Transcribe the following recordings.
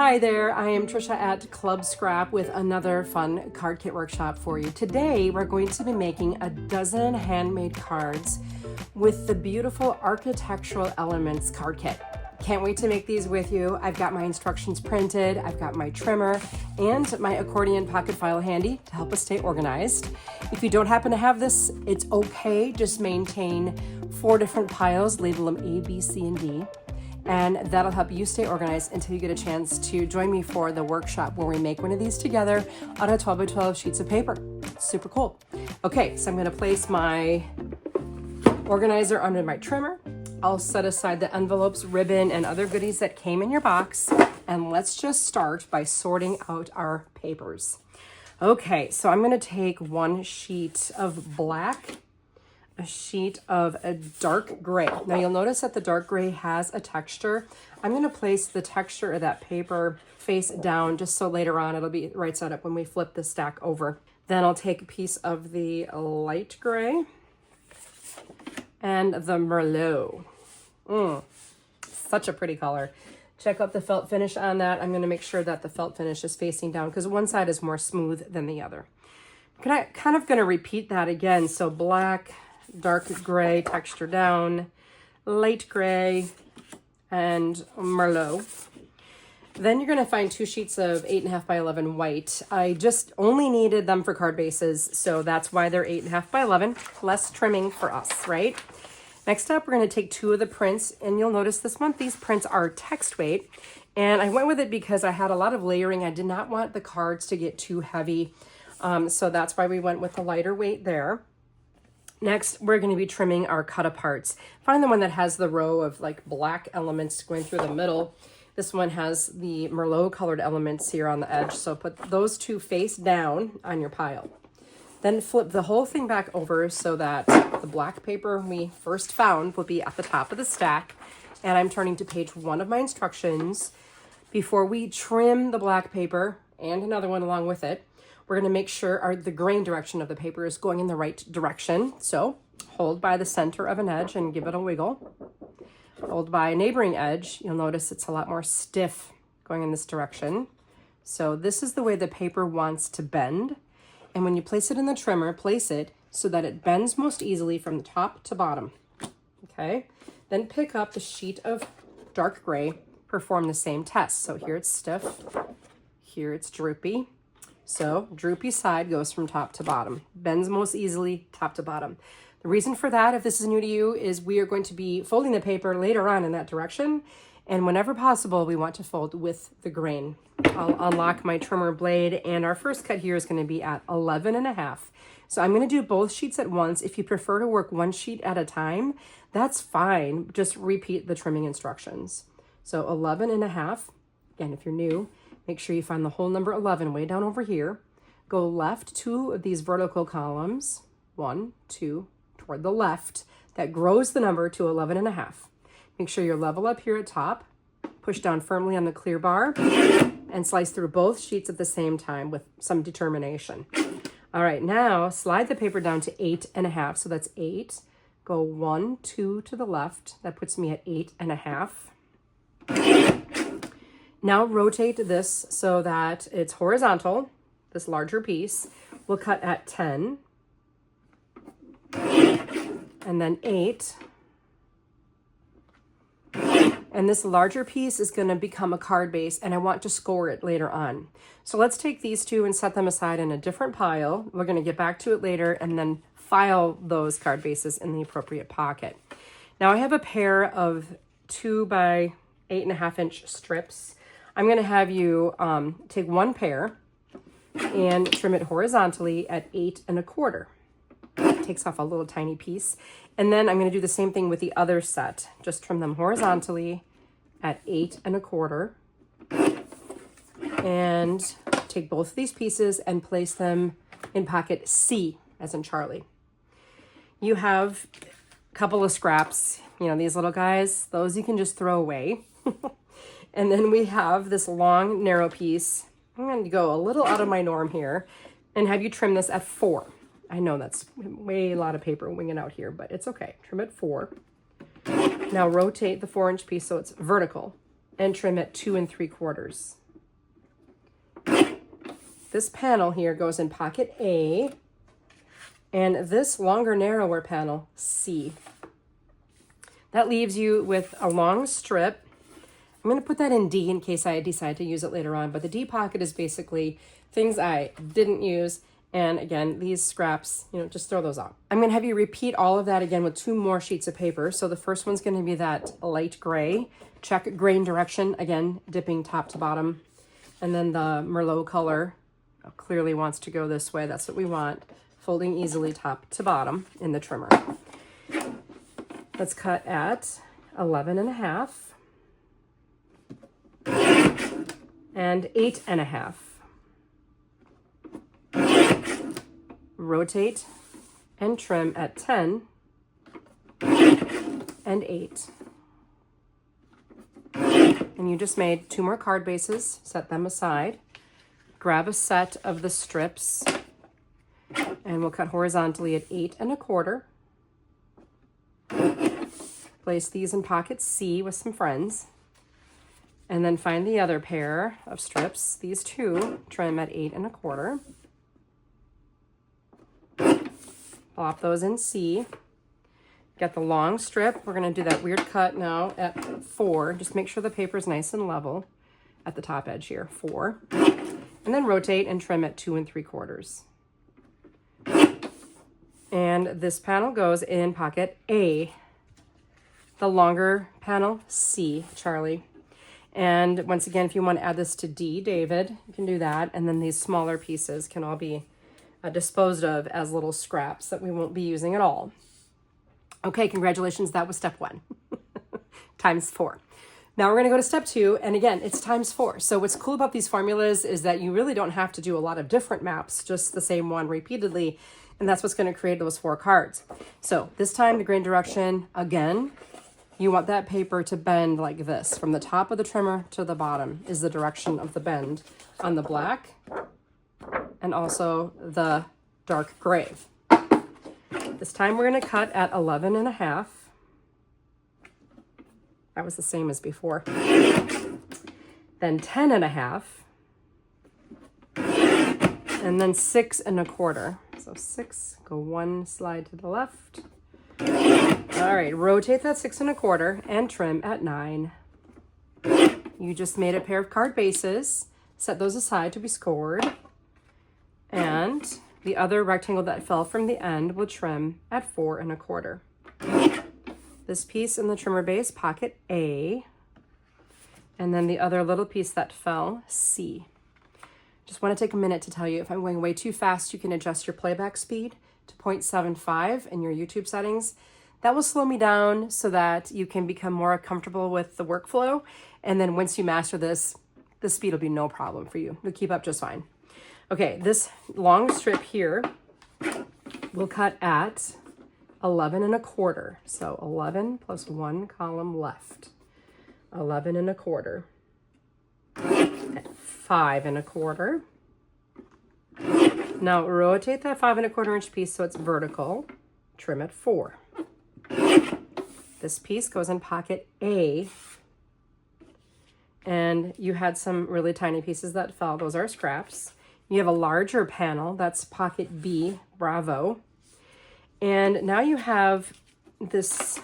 Hi there, I am Trisha at Club Scrap with another fun card kit workshop for you. Today we're going to be making a dozen handmade cards with the beautiful architectural elements card kit. Can't wait to make these with you. I've got my instructions printed, I've got my trimmer, and my accordion pocket file handy to help us stay organized. If you don't happen to have this, it's okay. Just maintain 4 different piles, label them A, B, C, and D. And that'll help you stay organized until you get a chance to join me for the workshop where we make one of these together on a 12 by 12 sheets of paper. Super cool. Okay, so I'm gonna place my organizer under my trimmer. I'll set aside the envelopes, ribbon, and other goodies that came in your box. And let's just start by sorting out our papers. Okay, so I'm gonna take one sheet of black, a sheet of a dark gray. Now you'll notice that the dark gray has a texture. I'm going to place the texture of that paper face down just so later on it'll be right side up when we flip the stack over. Then I'll take a piece of the light gray and the Merlot. Such a pretty color. Check out the felt finish on that. I'm going to make sure that the felt finish is facing down because one side is more smooth than the other. I'm kind of going to repeat that again. So black, dark gray, texture down, light gray, and Merlot. Then you're going to find 2 sheets of 8.5 by 11 white. I just only needed them for card bases, so that's why they're 8.5 by 11. Less trimming for us, right? Next up, we're going to take 2 of the prints, and you'll notice this month these prints are text weight, and I went with it because I had a lot of layering. I did not want the cards to get too heavy, so that's why we went with the lighter weight there. Next, we're going to be trimming our Cutaparts. Find the one that has the row of like black elements going through the middle. This one has the Merlot colored elements here on the edge. So put those 2 face down on your pile. Then flip the whole thing back over so that the black paper we first found will be at the top of the stack. And I'm turning to page 1 of my instructions. Before we trim the black paper and another one along with it, we're going to make sure the grain direction of the paper is going in the right direction. So hold by the center of an edge and give it a wiggle. Hold by a neighboring edge. You'll notice it's a lot more stiff going in this direction. So this is the way the paper wants to bend. And when you place it in the trimmer, place it so that it bends most easily from the top to bottom. Okay. Then pick up the sheet of dark gray, perform the same test. So here it's stiff, here it's droopy. So droopy side goes from top to bottom, bends most easily top to bottom. The reason for that, if this is new to you, is we are going to be folding the paper later on in that direction. And whenever possible, we want to fold with the grain. I'll unlock my trimmer blade, and our first cut here is going to be at 11.5. So I'm going to do both sheets at once. If you prefer to work one sheet at a time, that's fine. Just repeat the trimming instructions. So 11.5, again, if you're new, make sure you find the whole number 11 way down over here. Go left 2 of these vertical columns, 1, 2, toward the left. That grows the number to 11.5. Make sure you're level up here at top. Push down firmly on the clear bar and slice through both sheets at the same time with some determination. All right, now slide the paper down to 8.5. So that's 8. Go 1, 2 to the left. That puts me at 8.5. Now rotate this so that it's horizontal, this larger piece. We'll cut at 10, and then 8. And this larger piece is going to become a card base, and I want to score it later on. So let's take these 2 and set them aside in a different pile. We're going to get back to it later and then file those card bases in the appropriate pocket. Now I have a pair of 2 by 8.5 inch strips. I'm going to have you take one pair and trim it horizontally at 8.25. It takes off a little tiny piece. And then I'm going to do the same thing with the other set. Just trim them horizontally at 8.25. And take both of these pieces and place them in pocket C, as in Charlie. You have a couple of scraps, you know, these little guys, those you can just throw away. And then we have this long, narrow piece. I'm going to go a little out of my norm here and have you trim this at 4. I know that's way a lot of paper winging out here, but it's okay. Trim at 4. Now rotate the 4-inch piece so it's vertical and trim at 2 3/4. this panel here goes in pocket A, and this longer, narrower panel, C. That leaves you with a long strip. I'm going to put that in D in case I decide to use it later on, but the D pocket is basically things I didn't use. And again, these scraps, you know, just throw those out. I'm going to have you repeat all of that again with 2 more sheets of paper. So the first one's going to be that light gray. Check grain direction, again, dipping top to bottom. And then the Merlot color clearly wants to go this way. That's what we want. Folding easily top to bottom in the trimmer. Let's cut at 11.5 and 8.5. Rotate and trim at 10 and 8. And you just made 2 more card bases, set them aside. Grab a set of the strips, and we'll cut horizontally at 8.25. Place these in pocket C with some friends. And then find the other pair of strips, these 2, trim at 8.25. Plop those in C. Get the long strip. We're going to do that weird cut now at 4. Just make sure the paper is nice and level at the top edge here, 4. And then rotate and trim at 2 3/4. And this panel goes in pocket A. The longer panel, C, Charlie. And once again, if you want to add this to D, David, you can do that. And then these smaller pieces can all be disposed of as little scraps that we won't be using at all. Okay, congratulations. That was step 1. Times 4. Now we're going to go to step 2. And again, it's times 4. So what's cool about these formulas is that you really don't have to do a lot of different maps, just the same one repeatedly. And that's what's going to create those 4 cards. So this time, the grain direction, again, you want that paper to bend like this. From the top of the trimmer to the bottom is the direction of the bend on the black and also the dark gray. This time we're going to cut at 11.5. That was the same as before. Then 10.5. And then 6.25. So 6, go 1 slide to the left. All right, rotate that 6.25 and trim at 9. You just made a pair of card bases. Set those aside to be scored. And the other rectangle that fell from the end will trim at 4.25. This piece in the trimmer base, pocket A. And then the other little piece that fell, C. Just want to take a minute to tell you, if I'm going way too fast, you can adjust your playback speed to 0.75 in your YouTube settings. That will slow me down so that you can become more comfortable with the workflow. And then once you master this, the speed will be no problem for you. You'll keep up just fine. Okay, this long strip here will cut at 11.25. So 11 plus 1 column left. 11.25. At 5.25. Now rotate that 5.25 inch piece so it's vertical. Trim at 4. This piece goes in pocket A. And you had some really tiny pieces that fell. Those are scraps. You have a larger panel. That's pocket B. Bravo. And now you have this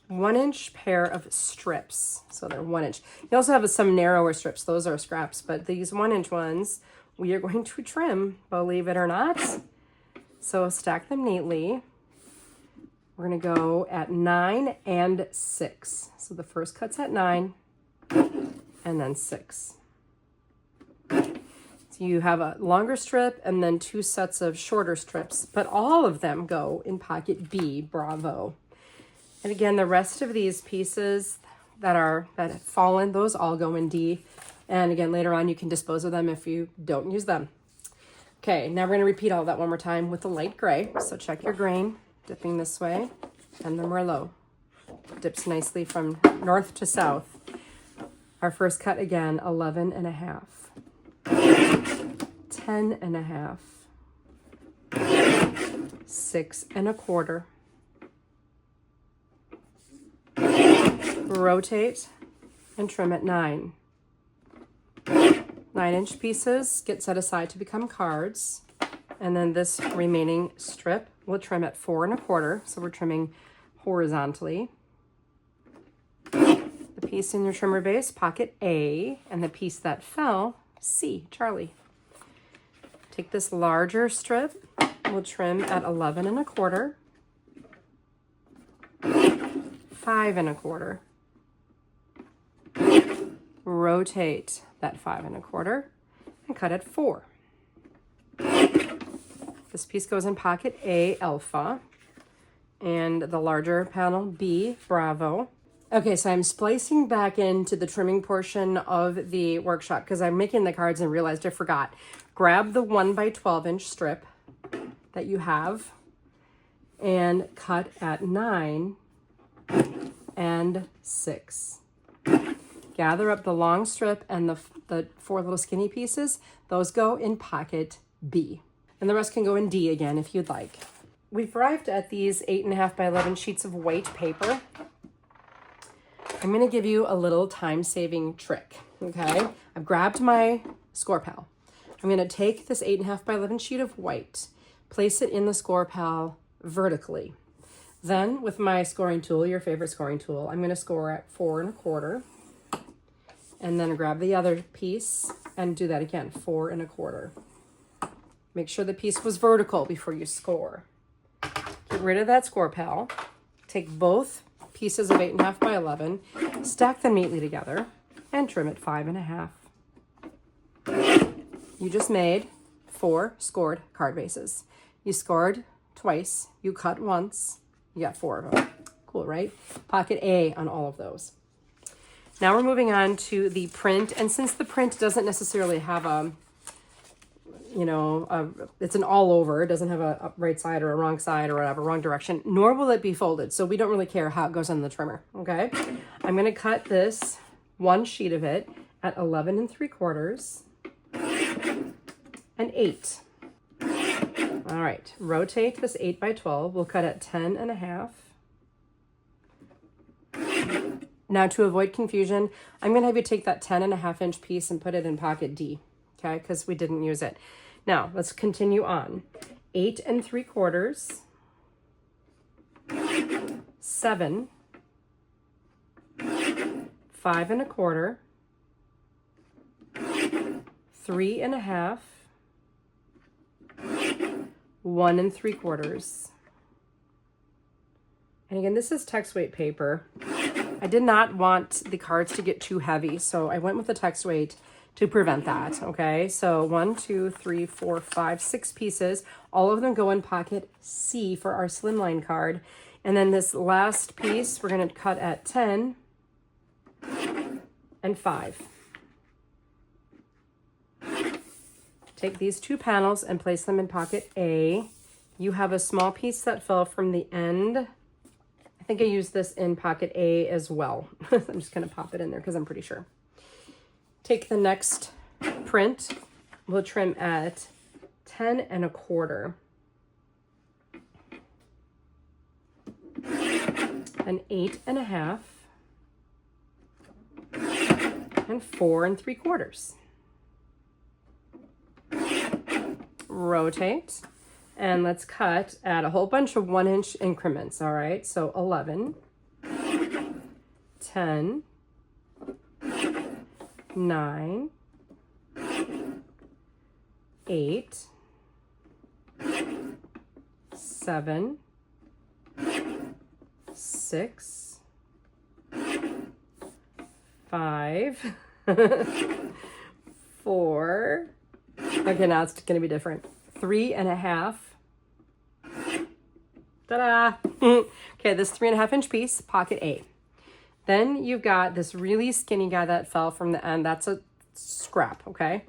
1 inch pair of strips. So they're 1 inch. You also have some narrower strips. Those are scraps. But these 1 inch ones, we are going to trim, believe it or not. So stack them neatly. We're going to go at 9 and 6. So the first cut's at 9 and then 6. So you have a longer strip and then 2 sets of shorter strips, but all of them go in pocket B, Bravo. And again, the rest of these pieces that have fallen, those all go in D. And again, later on, you can dispose of them if you don't use them. Okay, now we're going to repeat all that one more time with the light gray. So check your grain, dipping this way, and the Merlot dips nicely from north to south. Our first cut again, 11.5. 10.5. 6.25. Rotate and trim at 9. 9-inch pieces get set aside to become cards. And then this remaining strip we'll trim at 4 1/4. So we're trimming horizontally. The piece in your trimmer base, pocket A, and the piece that fell, C, Charlie. Take this larger strip, we'll trim at 11 1/4, 5 1/4. Rotate that 5 1/4 and cut at 4. This piece goes in pocket A, alpha, and the larger panel, B, bravo. Okay, so I'm splicing back into the trimming portion of the workshop because I'm making the cards and realized I forgot. Grab the 1 by 12-inch strip that you have and cut at 9 and 6. Gather up the long strip and the 4 little skinny pieces. Those go in pocket B. And the rest can go in D again if you'd like. We've arrived at these 8.5 by 11 sheets of white paper. I'm going to give you a little time-saving trick, okay? I've grabbed my score pal. I'm going to take this 8.5 by 11 sheet of white, place it in the score pal vertically. Then with my scoring tool, your favorite scoring tool, I'm going to score at 4 1/4. And then grab the other piece and do that again, 4 1/4. Make sure the piece was vertical before you score. Get rid of that score pal. Take both pieces of 8.5 by 11, stack them neatly together, and trim at 5 1/2. You just made 4 scored card bases. You scored twice, you cut once, you got 4 of them. Cool, right? Pocket A on all of those. Now we're moving on to the print, and since the print doesn't necessarily have a, it's an all over, it doesn't have a right side or a wrong side or whatever, wrong direction, nor will it be folded. So we don't really care how it goes on the trimmer, okay? I'm gonna cut this one sheet of it at 11 3/4 and 8. All right, rotate this 8 by 12. We'll cut at 10 1/2. Now to avoid confusion, I'm gonna have you take that 10 1/2-inch piece and put it in pocket D, okay? Because we didn't use it. Now let's continue on. 8 3/4, 7, 5 1/4, 3 1/2, 1 3/4. And again, this is text weight paper. I did not want the cards to get too heavy, so I went with the text weight to prevent that, okay? So 1, 2, 3, 4, 5, 6 pieces. All of them go in pocket C for our slimline card. And then this last piece, we're gonna cut at 10 and 5. Take these 2 panels and place them in pocket A. You have a small piece that fell from the end. I think I used this in pocket A as well. I'm just gonna pop it in there because I'm pretty sure. Take the next print. We'll trim at 10 1/4. And 8 1/2. And 4 3/4. Rotate. And let's cut at a whole bunch of 1-inch increments, all right? So 11, 10, 9, 8, 7, 6, 5, 4. Okay, now it's gonna be different. 3 1/2. Ta-da! Okay, this 3 1/2-inch piece, pocket A. Then you've got this really skinny guy that fell from the end. That's a scrap, okay?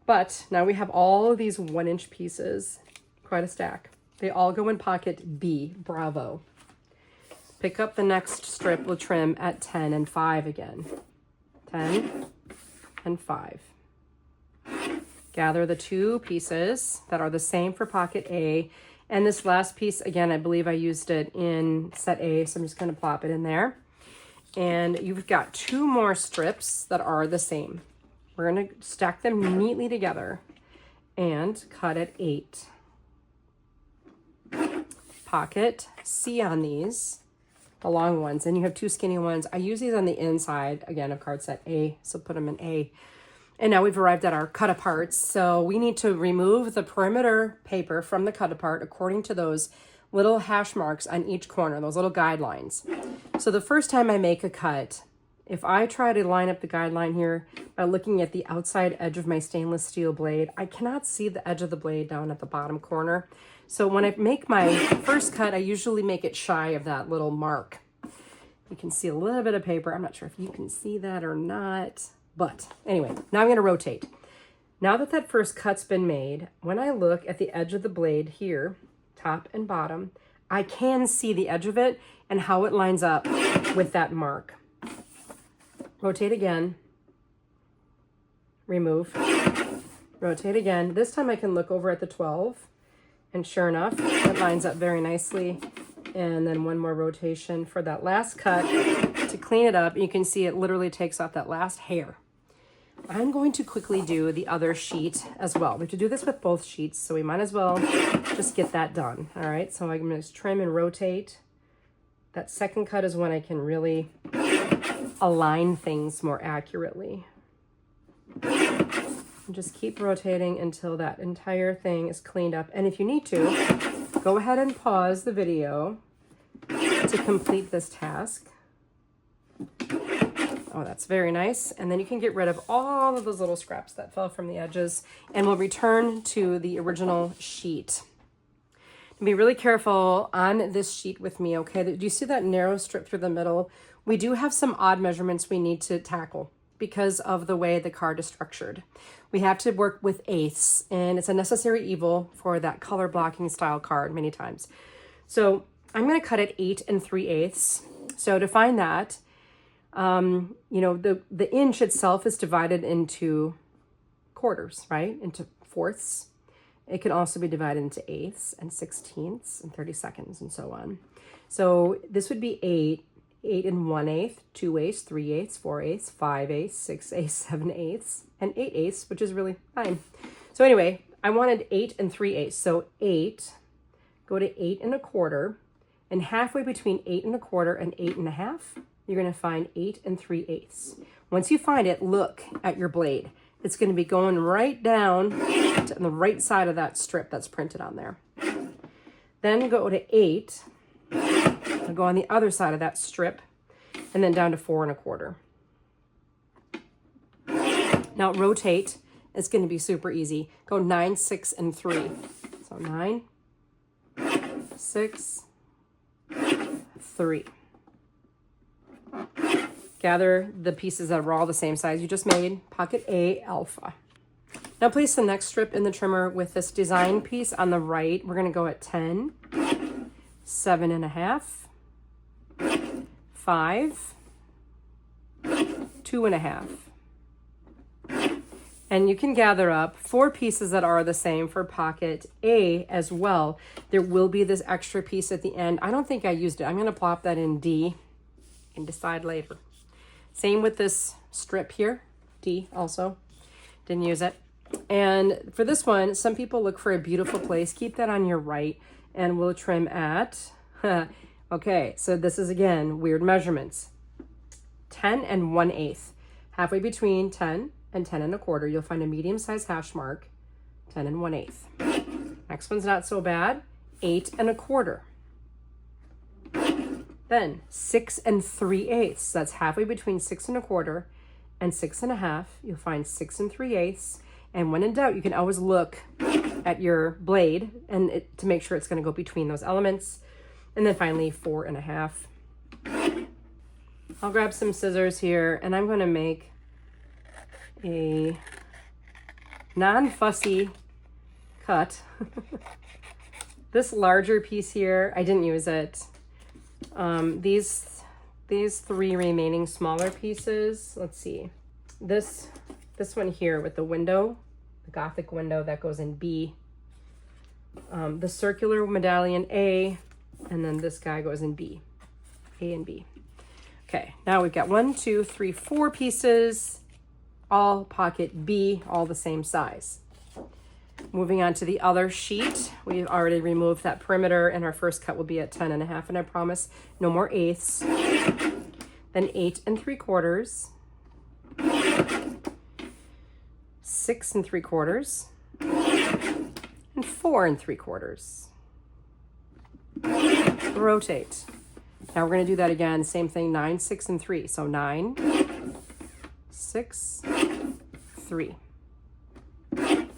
But now we have all of these 1-inch pieces, quite a stack. They all go in pocket B, bravo. Pick up the next strip, we'll trim at 10 and 5 again. 10 and 5. Gather the 2 pieces that are the same for pocket A. And this last piece, again, I believe I used it in set A, so I'm just gonna plop it in there. And you've got 2 more strips that are the same. We're going to stack them neatly together and cut at 8. Pocket C on these, the long ones, and you have 2 skinny ones. I use these on the inside, again, of card set A, so put them in A. And now we've arrived at our Cutaparts. So we need to remove the perimeter paper from the Cutapart according to those little hash marks on each corner, those little guidelines. So the first time I make a cut, if I try to line up the guideline here by looking at the outside edge of my stainless steel blade, I cannot see the edge of the blade down at the bottom corner. So when I make my first cut, I usually make it shy of that little mark. You can see a little bit of paper. I'm not sure if you can see that or not. But anyway, now I'm going to rotate. Now that that first cut's been made, when I look at the edge of the blade here, top and bottom, I can see the edge of it and how it lines up with that mark. Rotate again. Remove. Rotate again. This time I can look over at the 12. And sure enough, it lines up very nicely. And then one more rotation for that last cut to clean it up. You can see it literally takes off that last hair. I'm going to quickly do the other sheet as well. We have to do this with both sheets, so we might as well just get that done. All right, so I'm going to trim and rotate. That second cut is when I can really align things more accurately. And just keep rotating until that entire thing is cleaned up. And if you need to, go ahead and pause the video to complete this task. Oh, that's very nice. And then you can get rid of all of those little scraps that fell from the edges, and we'll return to the original sheet. Be really careful on this sheet with me, okay? Do you see that narrow strip through the middle? We do have some odd measurements we need to tackle because of the way the card is structured. We have to work with eighths, and it's a necessary evil for that color blocking style card many times. So I'm going to cut at 8 3/8. So to find that, you know, the inch itself is divided into quarters, right? Into fourths. It can also be divided into eighths and 16ths and 32nds and so on. So this would be 8 1/8, 2/8, 3/8, 4/8, 5/8, 6/8, 7/8, and 8/8, which is really fine. So anyway, I wanted 8 3/8. So 8, go to 8 1/4, and halfway between 8 1/4 and 8 1/2, you're going to find 8 3/8. Once you find it, look at your blade. It's going to be going right down to the right side of that strip that's printed on there. Then go to 8. I'll go on the other side of that strip, and then down to 4 1/4. Now rotate. It's going to be super easy. Go 9, 6, and 3. So 9, 6, 3. Gather the pieces that were all the same size you just made. Pocket A, alpha. Now place the next strip in the trimmer with this design piece on the right. We're going to go at 10, 7 1/2, 5, 2 1/2. And you can gather up 4 pieces that are the same for pocket A as well. There will be this extra piece at the end. I don't think I used it. I'm going to plop that in D and decide later. Same with this strip here, D also. Didn't use it. And for this one, some people look for a beautiful place. Keep that on your right, and we'll trim at, okay, so this is, again, weird measurements. 10 1/8. Halfway between 10 and 10 1/4, you'll find a medium-sized hash mark, 10 1/8. Next one's not so bad, 8 1/4. Then 6 3/8. That's halfway between 6 1/4 and 6 1/2. You'll find 6 3/8. And when in doubt, you can always look at your blade and to make sure it's going to go between those elements. And then finally 4 1/2. I'll grab some scissors here, and I'm going to make a non-fussy cut. This larger piece here, I didn't use it. These 3 remaining smaller pieces, let's see. This one here with the window, the Gothic window, that goes in B. The circular medallion A, and then this guy goes in B. A and B. Okay, now we've got 1, 2, 3, 4 pieces. all pocket B, all the same size. Moving on to the other sheet, we've already removed that perimeter, and our first cut will be at 10.5, and I promise no more eighths. Then 8 3/4, 6 3/4, and 4 3/4. Rotate. Now we're going to do that again, same thing, 9, 6, and 3. So 9, 6, 3.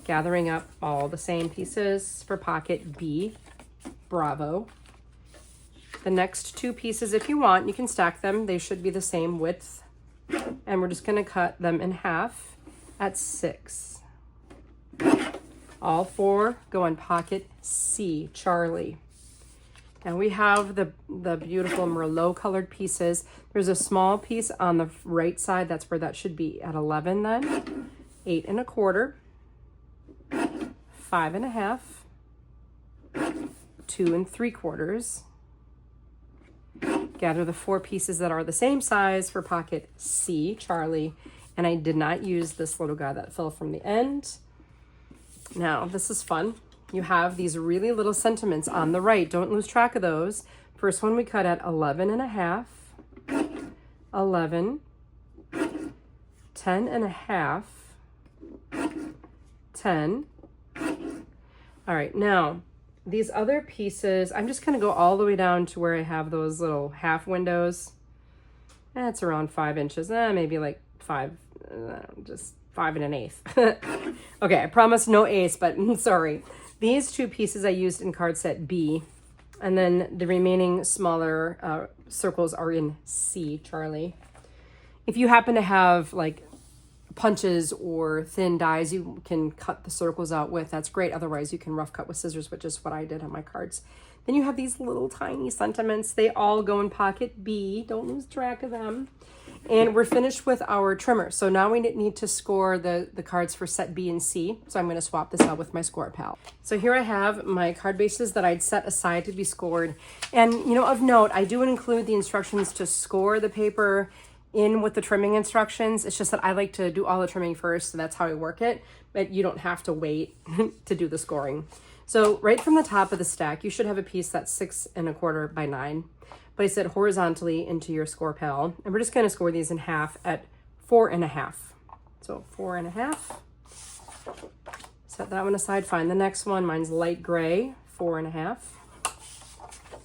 Gathering up all the same pieces for pocket B, bravo. The next two pieces, if you want, you can stack them. They should be the same width. And we're just going to cut them in half at 6. All 4 go in pocket C, Charlie. And we have the beautiful Merlot colored pieces. There's a small piece on the right side. That's where that should be at 11 then. 8 1/4. 5 1/2, 2 3/4. Gather the 4 pieces that are the same size for pocket C, Charlie, and I did not use this little guy that fell from the end. Now, this is fun. You have these really little sentiments on the right. Don't lose track of those. First one we cut at 11 1/2, 11, 10 1/2, 10. All right, now these other pieces, I'm just gonna go all the way down to where I have those little half windows. That's around 5 inches, maybe like 5, just 5 1/8. Okay, I promise no eighths, but sorry. These 2 pieces I used in card set B, and then the remaining smaller circles are in C, Charlie. If you happen to have like punches or thin dies you can cut the circles out with, that's great. Otherwise you can rough cut with scissors, which is what I did on my cards. Then you have these little tiny sentiments. They all go in pocket B. Don't lose track of them. And we're finished with our trimmer. So now we need to score the cards for set B and C. So I'm going to swap this out with my score pal. So here I have my card bases that I'd set aside to be scored. And you know, of note, I do include the instructions to score the paper in with the trimming instructions. It's just that I like to do all the trimming first, so that's how I work it, but you don't have to wait to do the scoring. So right from the top of the stack, you should have a piece that's 6 1/4 by 9. Place it horizontally into your score pal, and we're just going to score these in half at 4 1/2. So 4 1/2. Set that one aside. Find the next one. Mine's light gray, 4 1/2.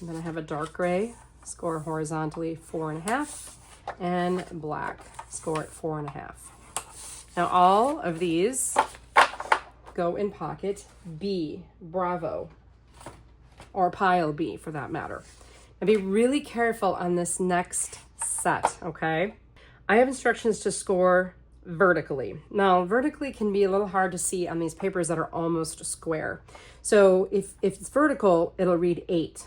And then I have a dark gray, score horizontally 4 1/2. And black, score at 4 1/2. Now all of these go in pocket B, bravo, or pile B for that matter. Now be really careful on this next set, okay? I have instructions to score vertically. Now vertically can be a little hard to see on these papers that are almost square. So if it's vertical, it'll read 8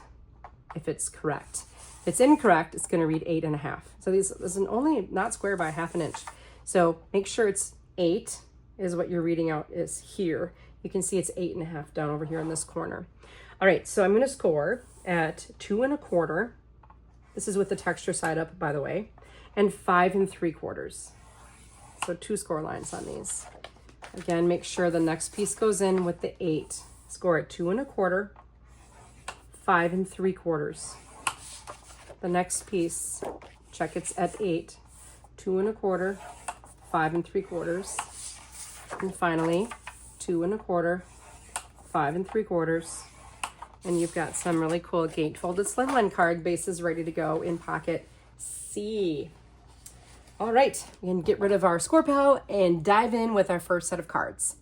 if it's correct. If it's incorrect, it's going to read 8 1/2. So this is only not square by 1/2 inch. So make sure it's 8 is what you're reading out is here. You can see it's 8 1/2 down over here in this corner. All right, so I'm going to score at 2 1/4. This is with the texture side up, by the way, and 5 3/4. So 2 score lines on these. Again, make sure the next piece goes in with the 8. Score at 2 1/4, 5 3/4. The next piece, check it's at 8, 2 1/4, 5 3/4, and finally 2 1/4, 5 3/4, and you've got some really cool gate folded slimline card bases ready to go in pocket C. All right, we can get rid of our score pal and dive in with our first set of cards.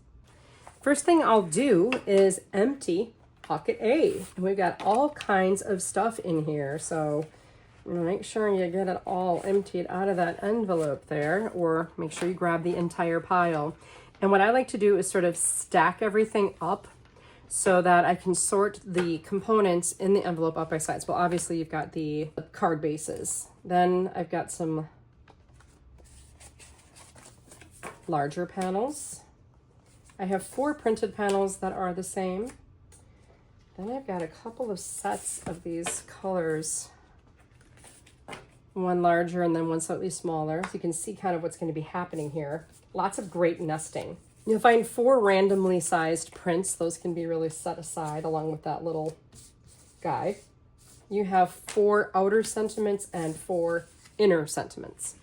First thing I'll do is empty pocket A, and we've got all kinds of stuff in here, so make sure you get it all emptied out of that envelope there, or make sure you grab the entire pile. And what I like to do is sort of stack everything up so that I can sort the components in the envelope up by size. Well, obviously you've got the card bases. Then I've got some larger panels. I have 4 printed panels that are the same. Then I've got a couple of sets of these colors one larger and then one slightly smaller. So you can see kind of what's going to be happening here. Lots of great nesting. You'll find 4 randomly sized prints. Those can be really set aside along with that little guy. You have 4 outer sentiments and 4 inner sentiments.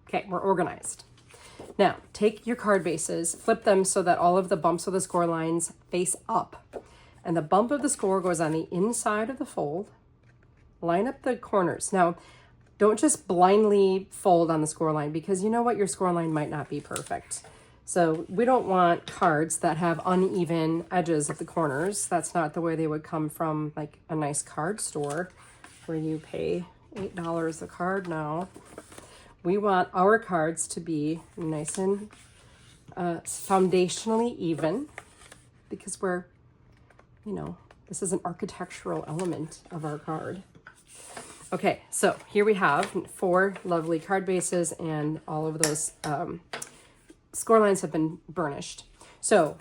Okay, we're organized. Now, take your card bases, flip them so that all of the bumps of the score lines face up. And the bump of the score goes on the inside of the fold. Line up the corners. Now, don't just blindly fold on the score line because you know what? Your score line might not be perfect. So we don't want cards that have uneven edges at the corners. That's not the way they would come from like a nice card store where you pay $8 a card now. We want our cards to be nice and foundationally even because we're, you know, this is an architectural element of our card. Okay, so here we have 4 lovely card bases and all of those score lines have been burnished. So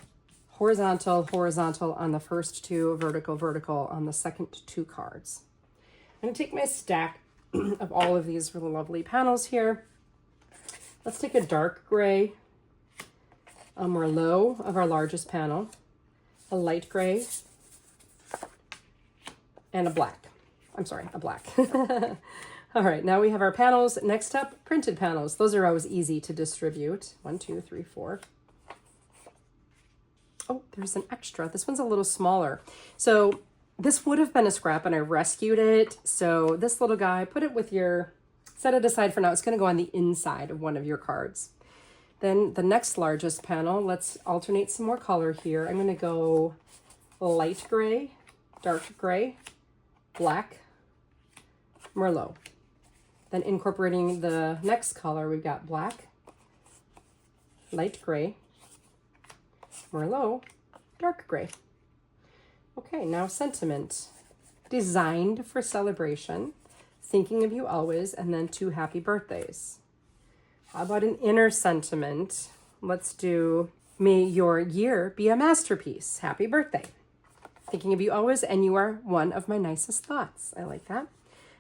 horizontal, horizontal on the first 2, vertical, vertical on the second 2 cards. I'm gonna take my stack of all of these really lovely panels here. Let's take a dark gray, a Merlot of our largest panel, a light gray, and a black. I'm sorry, a black. All right, now we have our panels. Next up, printed panels. Those are always easy to distribute. 1, 2, 3, 4. Oh, there's an extra. This one's a little smaller. So this would have been a scrap and I rescued it. So this little guy, put it with your, set it aside for now. It's gonna go on the inside of one of your cards. Then the next largest panel, let's alternate some more color here. I'm gonna go light gray, dark gray, black, Merlot. Then incorporating the next color, we've got black, light gray, Merlot, dark gray. Okay, now sentiment. Designed for celebration, thinking of you always, and then 2 happy birthdays. How about an inner sentiment? Let's do, may your year be a masterpiece. Happy birthday. Thinking of you always, and you are one of my nicest thoughts. I like that.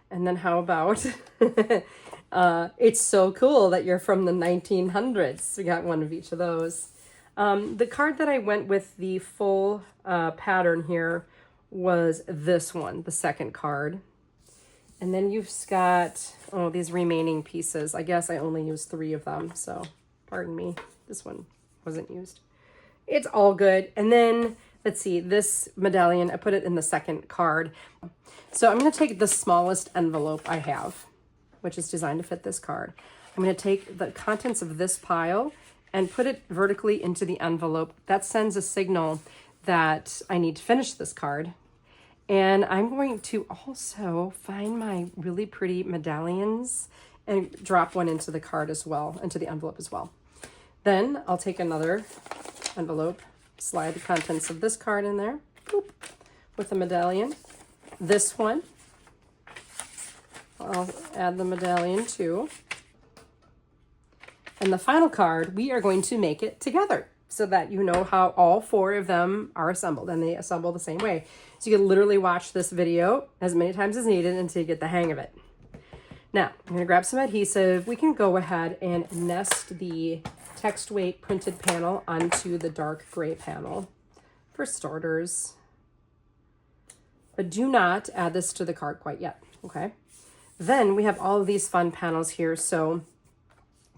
And then how about, it's so cool that you're from the 1900s. We got one of each of those. The card that I went with the full pattern here was this one, the second card. And then you've got, oh, these remaining pieces. I guess I only used 3 of them, so pardon me. This one wasn't used. It's all good. And then, let's see, this medallion, I put it in the second card. So I'm going to take the smallest envelope I have, which is designed to fit this card. I'm going to take the contents of this pile and put it vertically into the envelope. That sends a signal that I need to finish this card. And I'm going to also find my really pretty medallions and drop one into the card as well, into the envelope as well. Then I'll take another envelope, slide the contents of this card in there, boop, with the medallion. This one, I'll add the medallion too. And the final card, we are going to make it together so that you know how all 4 of them are assembled, and they assemble the same way. So you can literally watch this video as many times as needed until you get the hang of it. Now, I'm going to grab some adhesive. We can go ahead and nest the text weight printed panel onto the dark gray panel for starters. But do not add this to the card quite yet, okay? Then we have all of these fun panels here. So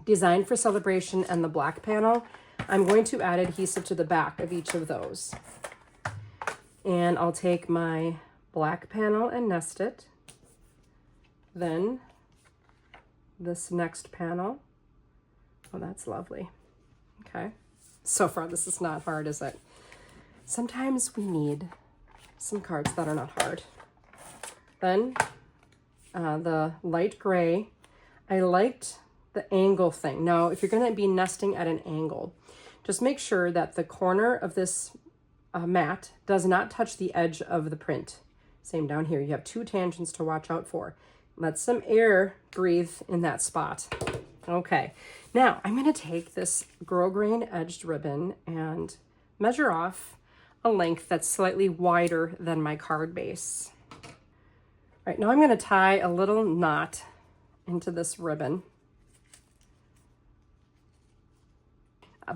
designed for celebration and the black panel, I'm going to add adhesive to the back of each of those. And I'll take my black panel and nest it. Then this next panel. Oh, that's lovely. Okay. So far, this is not hard, is it? Sometimes we need some cards that are not hard. Then the light gray, I liked the angle thing. Now, if you're going to be nesting at an angle, just make sure that the corner of this mat does not touch the edge of the print. Same down here. You have 2 tangents to watch out for. Let some air breathe in that spot. Okay. Now, I'm going to take this grosgrain edged ribbon and measure off a length that's slightly wider than my card base. All right, now I'm going to tie a little knot into this ribbon.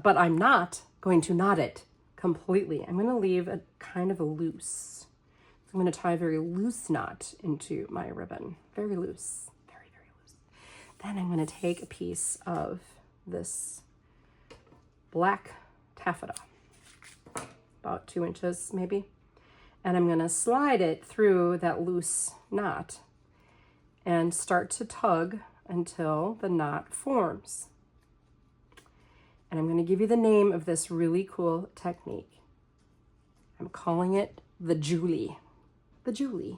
But I'm not going to knot it completely. I'm going to leave a kind of a loose. I'm going to tie a very loose knot into my ribbon. Very loose, very, very loose. Then I'm going to take a piece of this black taffeta, about 2 inches maybe, and I'm going to slide it through that loose knot and start to tug until the knot forms. And I'm going to give you the name of this really cool technique. I'm calling it the Julie. The Julie.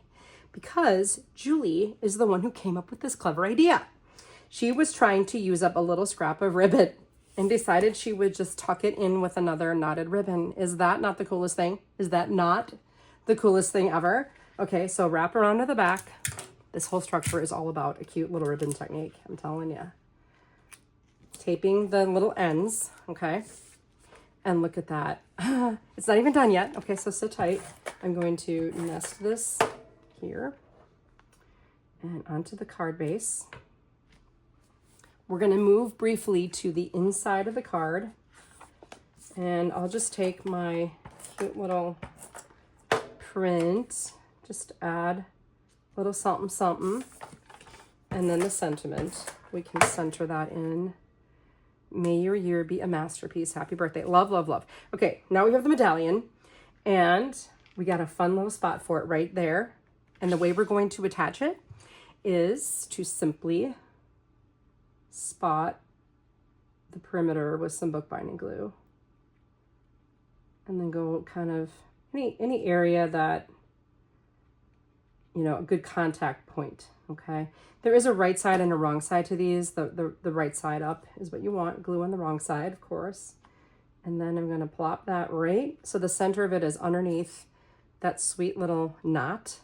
Because Julie is the one who came up with this clever idea. She was trying to use up a little scrap of ribbon and decided she would just tuck it in with another knotted ribbon. Is that not the coolest thing? Is that not the coolest thing ever? Okay, so wrap around to the back. This whole structure is all about a cute little ribbon technique, I'm telling you. Taping the little ends, okay? And look at that. It's not even done yet. Okay, so sit tight. I'm going to nest this here and onto the card base. We're going to move briefly to the inside of the card. And I'll just take my cute little print, just add a little something, something. And then the sentiment. We can center that in. May your year be a masterpiece. Happy birthday. Love, love, love. Okay, now we have the medallion and we got a fun little spot for it right there. And the way we're going to attach it is to simply spot the perimeter with some bookbinding glue. And then go kind of any area that, you know, a good contact point, okay? There is a right side and a wrong side to these. The right side up is what you want. Glue on the wrong side, of course. And then I'm gonna plop that right. So the center of it is underneath that sweet little knot.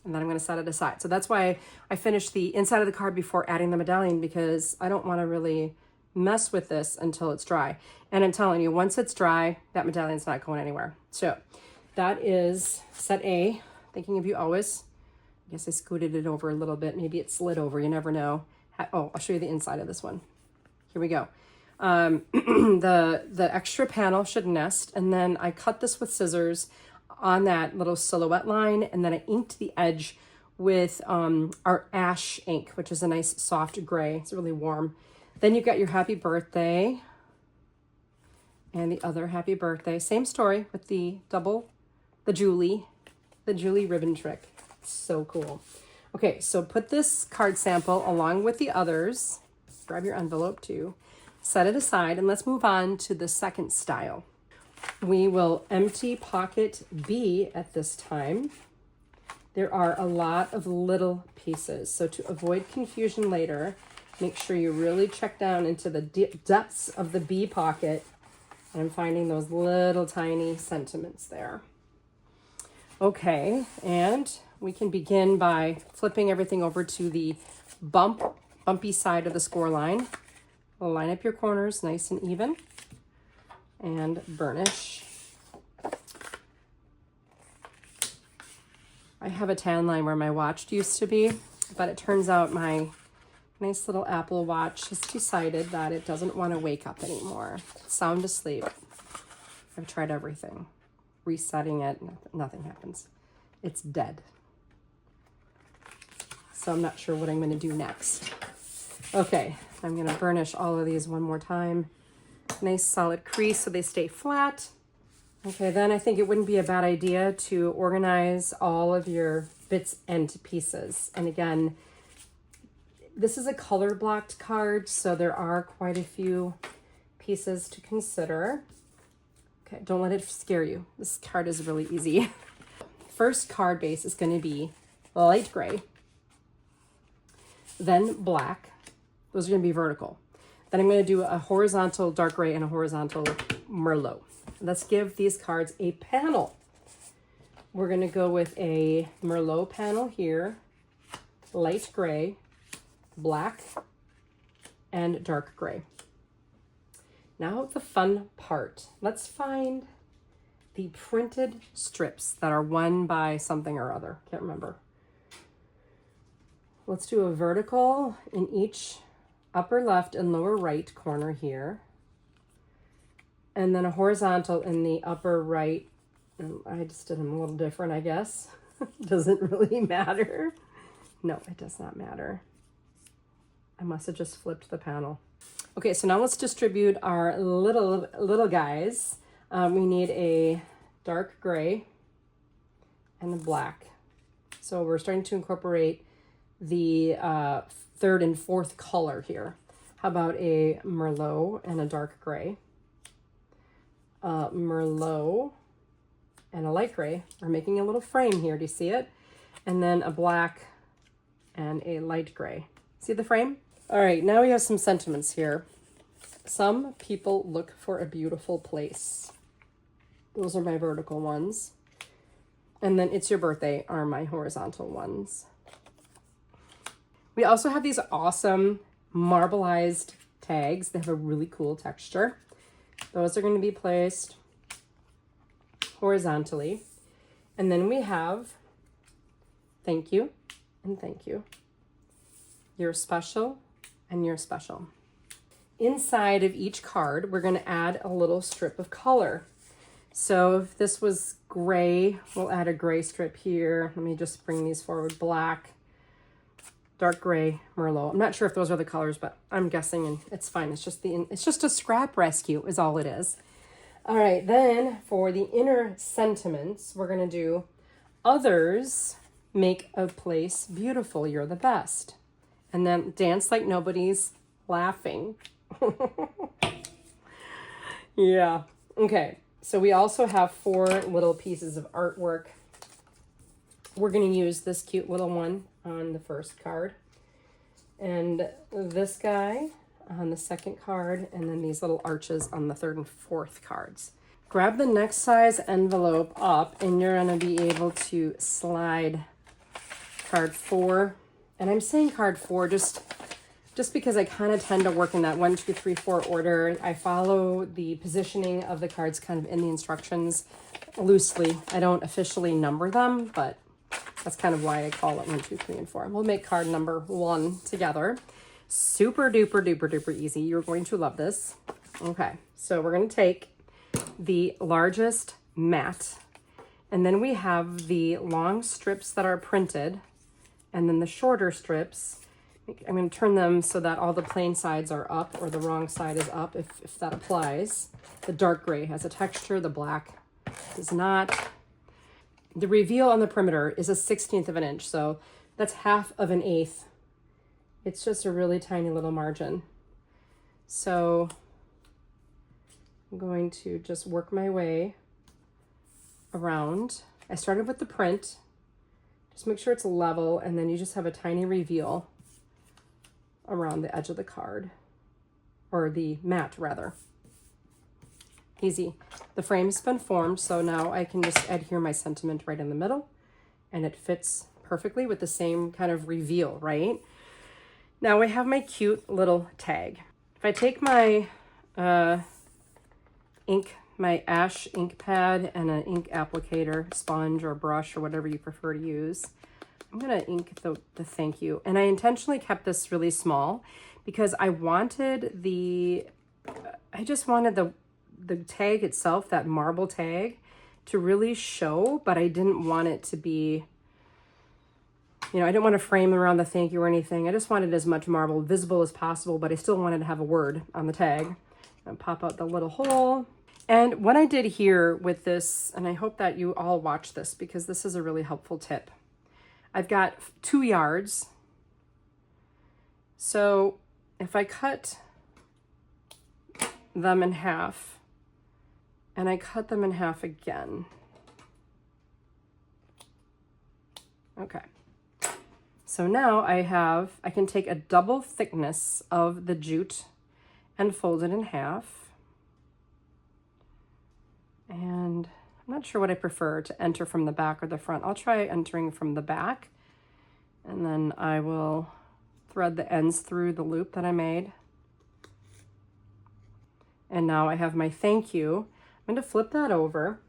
And then I'm gonna set it aside. So that's why I finished the inside of the card before adding the medallion, because I don't wanna really mess with this until it's dry. And I'm telling you, once it's dry, that medallion's not going anywhere. So that is set A. Thinking of you always. I guess I scooted it over a little bit. Maybe it slid over, you never know. Oh, I'll show you the inside of this one. Here we go. The extra panel should nest, and then I cut this with scissors on that little silhouette line, and then I inked the edge with our ash ink, which is a nice soft gray. It's really warm. Then you've got your happy birthday and the other happy birthday. Same story with the Julie ribbon trick. So cool. Okay, so put this card sample along with the others. Grab your envelope too. Set it aside, and let's move on to the second style. We will empty pocket B at this time. There are a lot of little pieces, so to avoid confusion later, make sure you really check down into the depths of the B pocket. And I'm finding those little tiny sentiments there. Okay, and we can begin by flipping everything over to the bumpy side of the score line. Line up your corners nice and even and burnish. I have a tan line where my watch used to be, but it turns out my nice little Apple Watch has decided that it doesn't want to wake up anymore. It's sound asleep. I've tried everything. Resetting it, nothing happens. It's dead. So I'm not sure what I'm going to do next. Okay, I'm going to burnish all of these one more time. Nice solid crease so they stay flat. Okay, then I think it wouldn't be a bad idea to organize all of your bits and pieces. And again, this is a color blocked card, so there are quite a few pieces to consider. Okay, don't let it scare you. This card is really easy. First card base is going to be light gray, then black. Those are going to be vertical. Then I'm going to do a horizontal dark gray and a horizontal Merlot. Let's give these cards a panel. We're going to go with a Merlot panel here, light gray, black, and dark gray. Now the fun part. Let's find the printed strips that are one by something or other. Can't remember. Let's do a vertical in each upper left and lower right corner here. And then a horizontal in the upper right. I just did them a little different, I guess. Doesn't really matter. No, it does not matter. I must have just flipped the panel. Okay, so now let's distribute our little guys. We need a dark gray and a black. So we're starting to incorporate the third and fourth color here. How about a Merlot and a dark gray? Merlot and a light gray. We're making a little frame here. Do you see it? And then a black and a light gray. See the frame? All right, now we have some sentiments here. Some people look for a beautiful place. Those are my vertical ones. And then It's Your Birthday are my horizontal ones. We also have these awesome marbleized tags. They have a really cool texture. Those are going to be placed horizontally. And then we have thank you and thank you. You're special and you're special. Inside of each card, we're going to add a little strip of color. So if this was gray, we'll add a gray strip here. Let me just bring these forward. Black, dark gray, Merlot. I'm not sure if those are the colors, but I'm guessing, and it's fine. It's just a scrap rescue is all it is. All right, then for the inner sentiments, we're going to do others make a place beautiful. You're the best. And then dance like nobody's laughing. Yeah. Okay. So we also have 4 little pieces of artwork. We're going to use this cute little one on the first card, and this guy on the second card, and then these little arches on the third and fourth cards. Grab the next size envelope up, and you're going to be able to slide card 4. And I'm saying card 4 just because I kind of tend to work in that 1, 2, 3, 4 order. I follow the positioning of the cards kind of in the instructions loosely. I don't officially number them, but that's kind of why I call it 1, 2, 3, and 4. We'll make card number 1 together. Super duper duper duper easy. You're going to love this. Okay, so we're going to take the largest mat, and then we have the long strips that are printed, and then the shorter strips. I'm going to turn them so that all the plain sides are up, or the wrong side is up, if that applies. The dark gray has a texture, the black does not. The reveal on the perimeter is a 1/16 of an inch, so that's 1/2 of an 1/8. It's just a really tiny little margin. So I'm going to just work my way around. I started with the print. Just make sure it's level, and then you just have a tiny reveal around the edge of the card, or the mat rather. Easy. The frame's been formed, so now I can just adhere my sentiment right in the middle, and it fits perfectly with the same kind of reveal, right? Now I have my cute little tag. If I take my my ash ink pad and an ink applicator, sponge or brush or whatever you prefer to use, I'm gonna ink the thank you. And I intentionally kept this really small because I wanted I just wanted the tag itself, that marble tag, to really show, but I didn't want it to be, I didn't want to frame around the thank you or anything. I just wanted as much marble visible as possible, but I still wanted to have a word on the tag. And pop out the little hole. And what I did here with this, and I hope that you all watch this because this is a really helpful tip. I've got 2 yards. So if I cut them in half, and I cut them in half again. Okay. So now I can take a double thickness of the jute and fold it in half. And I'm not sure what I prefer, to enter from the back or the front. I'll try entering from the back, and then I will thread the ends through the loop that I made. And now I have my thank you. I'm going to flip that over,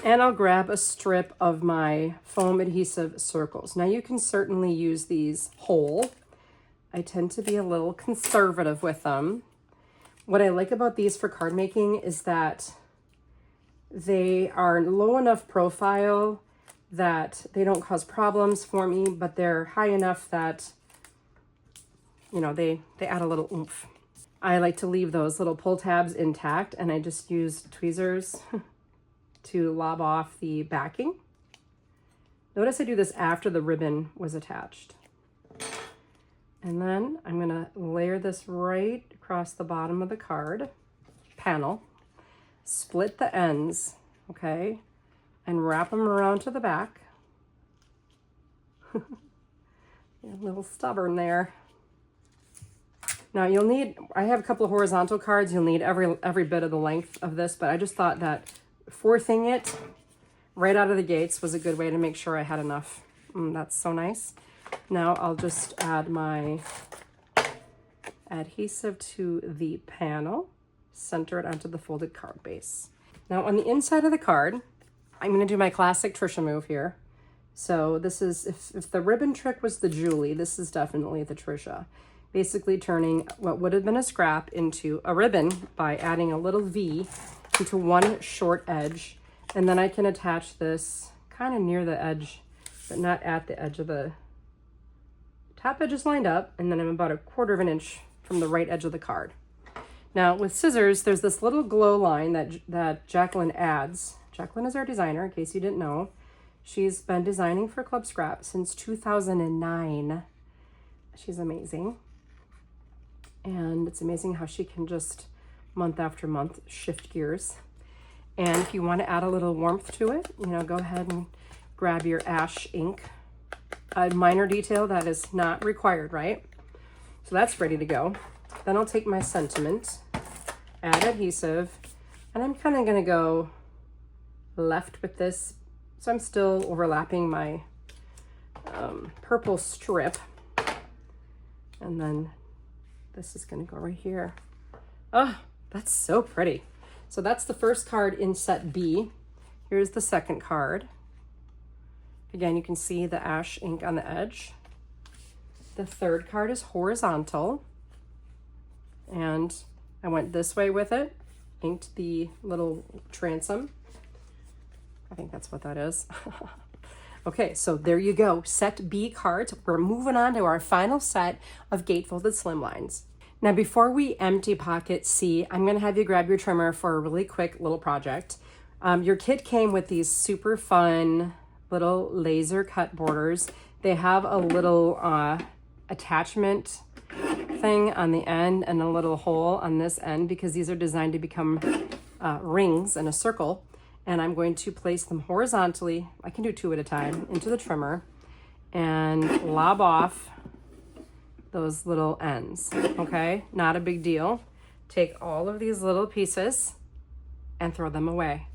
And I'll grab a strip of my foam adhesive circles. Now you can certainly use these whole. I tend to be a little conservative with them. What I like about these for card making is that they are low enough profile that they don't cause problems for me, but they're high enough that, you know, they add a little oomph. I like to leave those little pull tabs intact, and I just use tweezers to lob off the backing. Notice I do this after the ribbon was attached. And then I'm gonna layer this right across the bottom of the card panel, split the ends, okay, and wrap them around to the back. You're a little stubborn there. Now you'll need, I have a couple of horizontal cards, you'll need every bit of the length of this, but I just thought that fourthing it right out of the gates was a good way to make sure I had enough. That's so nice. Now I'll just add my adhesive to the panel, center it onto the folded card base. Now on the inside of the card, I'm gonna do my classic Trisha move here. So this is, if the ribbon trick was the Julie, this is definitely the Trisha. Basically turning what would have been a scrap into a ribbon by adding a little V into one short edge. And then I can attach this kind of near the edge, but not at the edge of the top edge is lined up. And then I'm about 1/4 of an inch from the right edge of the card. Now with scissors, there's this little glow line that Jacqueline adds. Jacqueline is our designer, in case you didn't know. She's been designing for Club Scrap since 2009. She's amazing. And it's amazing how she can just month after month shift gears. And if you want to add a little warmth to it, you know, go ahead and grab your ash ink. A minor detail that is not required, right? So that's ready to go. Then I'll take my sentiment, add adhesive, and I'm kind of going to go left with this. So I'm still overlapping my purple strip. And then this is going to go right here. Oh, that's so pretty. So that's the first card in set B. Here's the second card. Again, you can see the ash ink on the edge. The third card is horizontal. And I went this way with it, inked the little transom. I think that's what that is. Okay, so there you go, set B cards. We're moving on to our final set of gatefolded slimlines. Now, before we empty pocket C, I'm gonna have you grab your trimmer for a really quick little project. Your kit came with these super fun little laser cut borders. They have a little attachment thing on the end and a little hole on this end because these are designed to become rings in a circle. And I'm going to place them horizontally, I can do 2 at a time, into the trimmer and lob off those little ends, okay? Not a big deal. Take all of these little pieces and throw them away.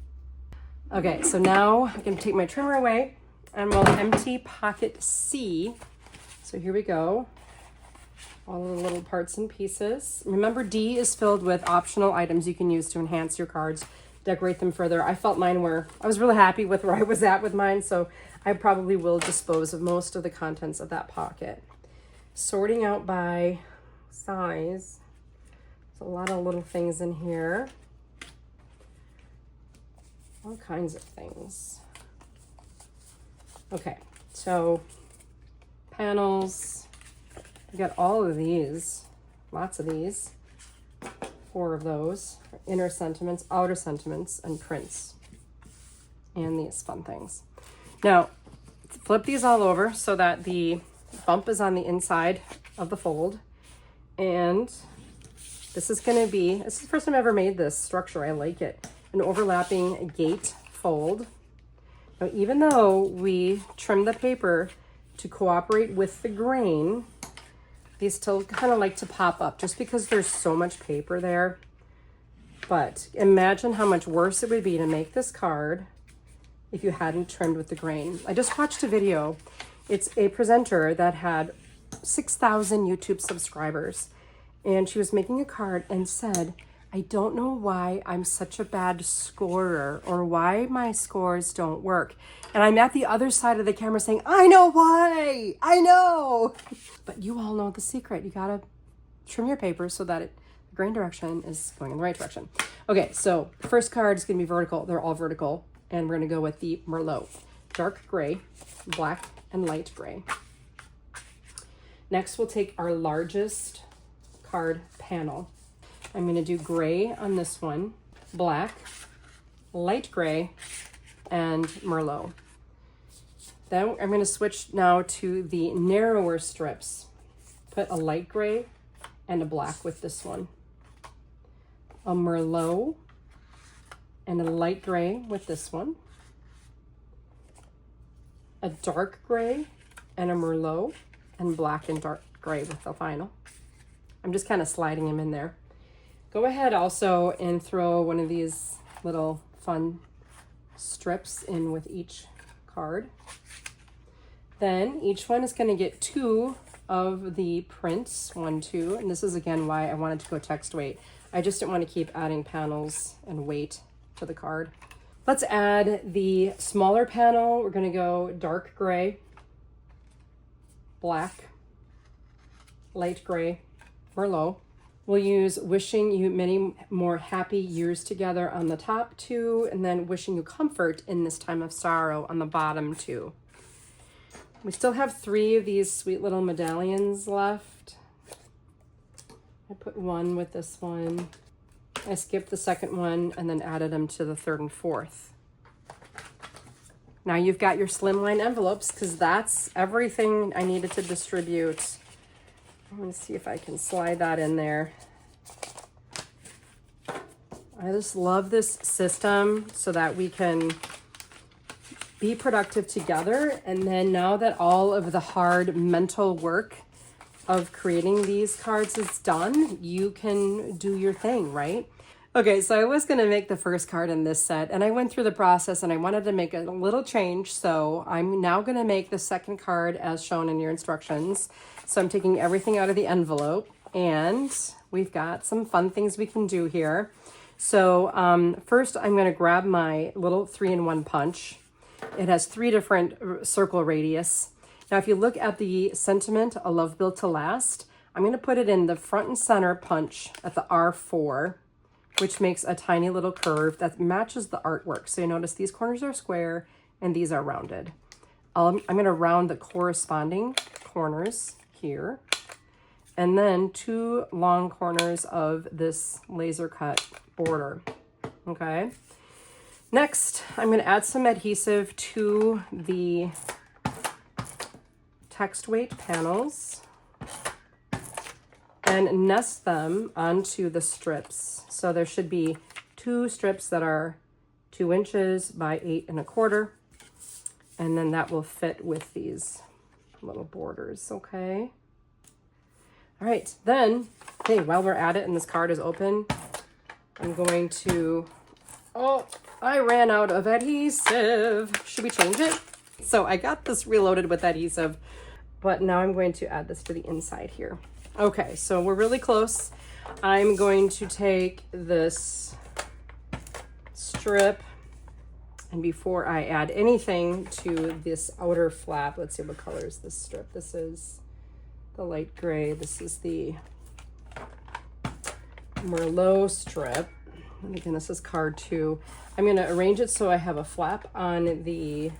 Okay, so now I can take my trimmer away and we'll empty pocket C. So here we go. All of the little parts and pieces. Remember, D is filled with optional items you can use to enhance your cards, decorate them further. I felt mine were, I was really happy with where I was at with mine, so I probably will dispose of most of the contents of that pocket. Sorting out by size. There's a lot of little things in here. All kinds of things. Okay, so panels. We got all of these, lots of these. 4 of those, inner sentiments, outer sentiments, and prints, and these fun things. Now, flip these all over so that the bump is on the inside of the fold, and this is going to be, this is the first time I ever made this structure. I like it. An overlapping gate fold. Now, even though we trim the paper to cooperate with the grain, these still kind of like to pop up just because there's so much paper there. But imagine how much worse it would be to make this card if you hadn't trimmed with the grain. I just watched a video. It's a presenter that had 6,000 YouTube subscribers. And she was making a card and said, I don't know why I'm such a bad scorer or why my scores don't work. And I'm at the other side of the camera saying, I know why, I know. But you all know the secret. You gotta trim your paper so that the grain direction is going in the right direction. Okay, so the first card is gonna be vertical. They're all vertical. And we're gonna go with the Merlot. Dark gray, black, and light gray. Next, we'll take our largest card panel. I'm going to do gray on this one, black, light gray, and Merlot. Then I'm going to switch now to the narrower strips. Put a light gray and a black with this one. A Merlot and a light gray with this one. A dark gray and a Merlot and black and dark gray with the final. I'm just kind of sliding them in there. Go ahead also and throw one of these little fun strips in with each card. Then each one is going to get 2 of the prints, 1, 2, and this is again why I wanted to go text weight. I just didn't want to keep adding panels and weight to the card. Let's add the smaller panel. We're going to go dark gray, black, light gray, Merlot. We'll use wishing you many more happy years together on the top 2, and then wishing you comfort in this time of sorrow on the bottom 2. We still have 3 of these sweet little medallions left. I put 1 with this one. I skipped the second one and then added them to the 3rd and 4th. Now you've got your slimline envelopes because that's everything I needed to distribute. I'm going to see if I can slide that in there. I just love this system so that we can be productive together. And then now that all of the hard mental work of creating these cards is done, you can do your thing, right? Okay, so I was going to make the first card in this set, and I went through the process and I wanted to make a little change. So I'm now going to make the second card as shown in your instructions. So I'm taking everything out of the envelope, and we've got some fun things we can do here. So first I'm going to grab my little 3-in-1 punch. It has 3 different circle radius. Now, if you look at the sentiment, a love built to last, I'm going to put it in the front and center punch at the R4, which makes a tiny little curve that matches the artwork. So you notice these corners are square and these are rounded. I'm going to round the corresponding corners here, and then 2 long corners of this laser cut border. Okay. Next, I'm going to add some adhesive to the text weight panels and nest them onto the strips. So there should be 2 strips that are 2 inches by 8 1/4, and then that will fit with these little borders. Okay. All right, then, hey, while we're at it and this card is open, I'm going to, oh, I ran out of adhesive. Should we change it? So I got this reloaded with adhesive, but now I'm going to add this to the inside here. Okay, so we're really close. I'm going to take this strip, and before I add anything to this outer flap, let's see what color is this strip. This is the light gray. This is the Merlot strip. And again, this is card 2. I'm going to arrange it so I have a flap on the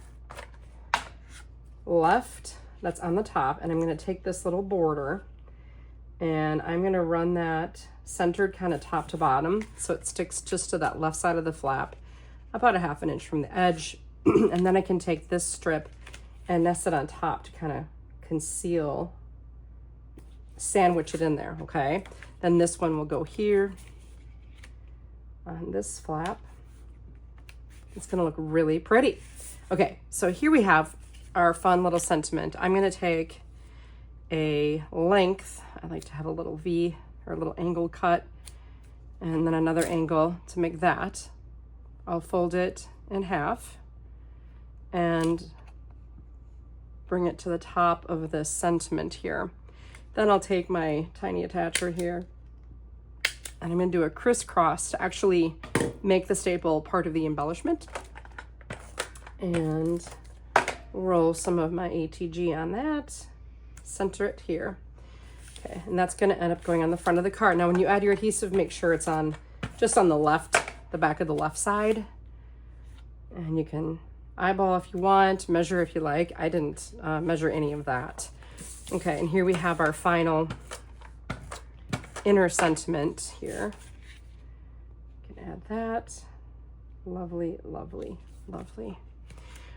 left that's on the top, and I'm going to take this little border and I'm going to run that centered kind of top to bottom so it sticks just to that left side of the flap, about a 1/2 inch from the edge. And then I can take this strip and nest it on top to kind of conceal, sandwich it in there. Okay, then this one will go here on this flap. It's going to look really pretty. Okay, so here we have our fun little sentiment. I'm going to take a length. I like to have a little V or a little angle cut, and then another angle to make that. I'll fold it in half and bring it to the top of this sentiment here. Then I'll take my tiny attacher here And I'm going to do a crisscross to actually make the staple part of the embellishment. And roll some of my ATG on that. Center it here. Okay, and that's going to end up going on the front of the card. Now, when you add your adhesive, make sure it's on just on the left, the back of the left side. And you can eyeball if you want, measure if you like. I didn't measure any of that. Okay, and here we have our final inner sentiment here. You can add that. Lovely, lovely, lovely.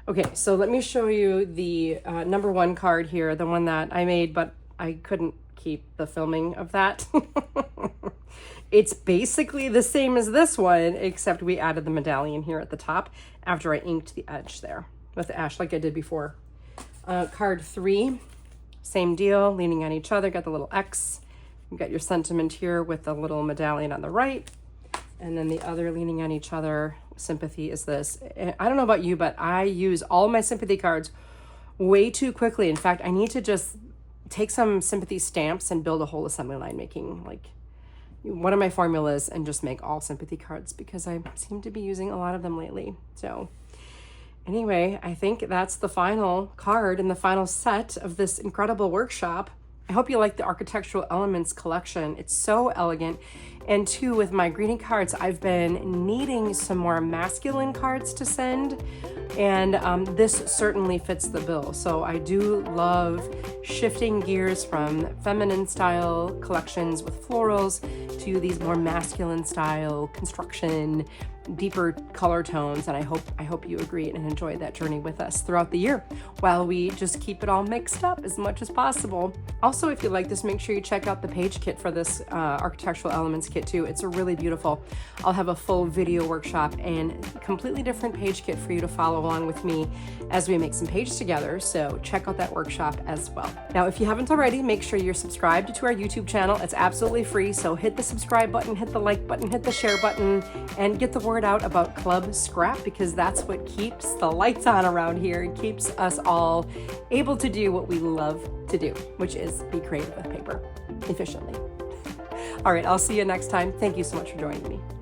Okay, so let me show you the number 1 card here, the one that I made, but I couldn't keep the filming of that. It's basically the same as this one, except we added the medallion here at the top after I inked the edge there with the ash like I did before. Card 3, same deal, leaning on each other, got the little X. You got your sentiment here with the little medallion on the right. And then the other leaning on each other, sympathy is this. I don't know about you, but I use all my sympathy cards way too quickly. In fact, I need to just take some sympathy stamps and build a whole assembly line making like one of my formulas and just make all sympathy cards because I seem to be using a lot of them lately. So anyway, I think that's the final card and the final set of this incredible workshop. I hope you like the Architectural Elements collection. It's so elegant. And too, with my greeting cards, I've been needing some more masculine cards to send. And this certainly fits the bill. So I do love shifting gears from feminine style collections with florals to these more masculine style construction, deeper color tones. And I hope you agree and enjoy that journey with us throughout the year while we just keep it all mixed up as much as possible. Also, if you like this, make sure you check out the page kit for this Architectural Elements kit too. It's really beautiful. I'll have a full video workshop and completely different page kit for you to follow along with me as we make some pages together. So check out that workshop as well. Now, if you haven't already, make sure you're subscribed to our YouTube channel. It's absolutely free. So hit the subscribe button, hit the like button, hit the share button, and get the word out about Club Scrap because that's what keeps the lights on around here and keeps us all able to do what we love to do, which is be creative with paper efficiently. All right, I'll see you next time. Thank you so much for joining me.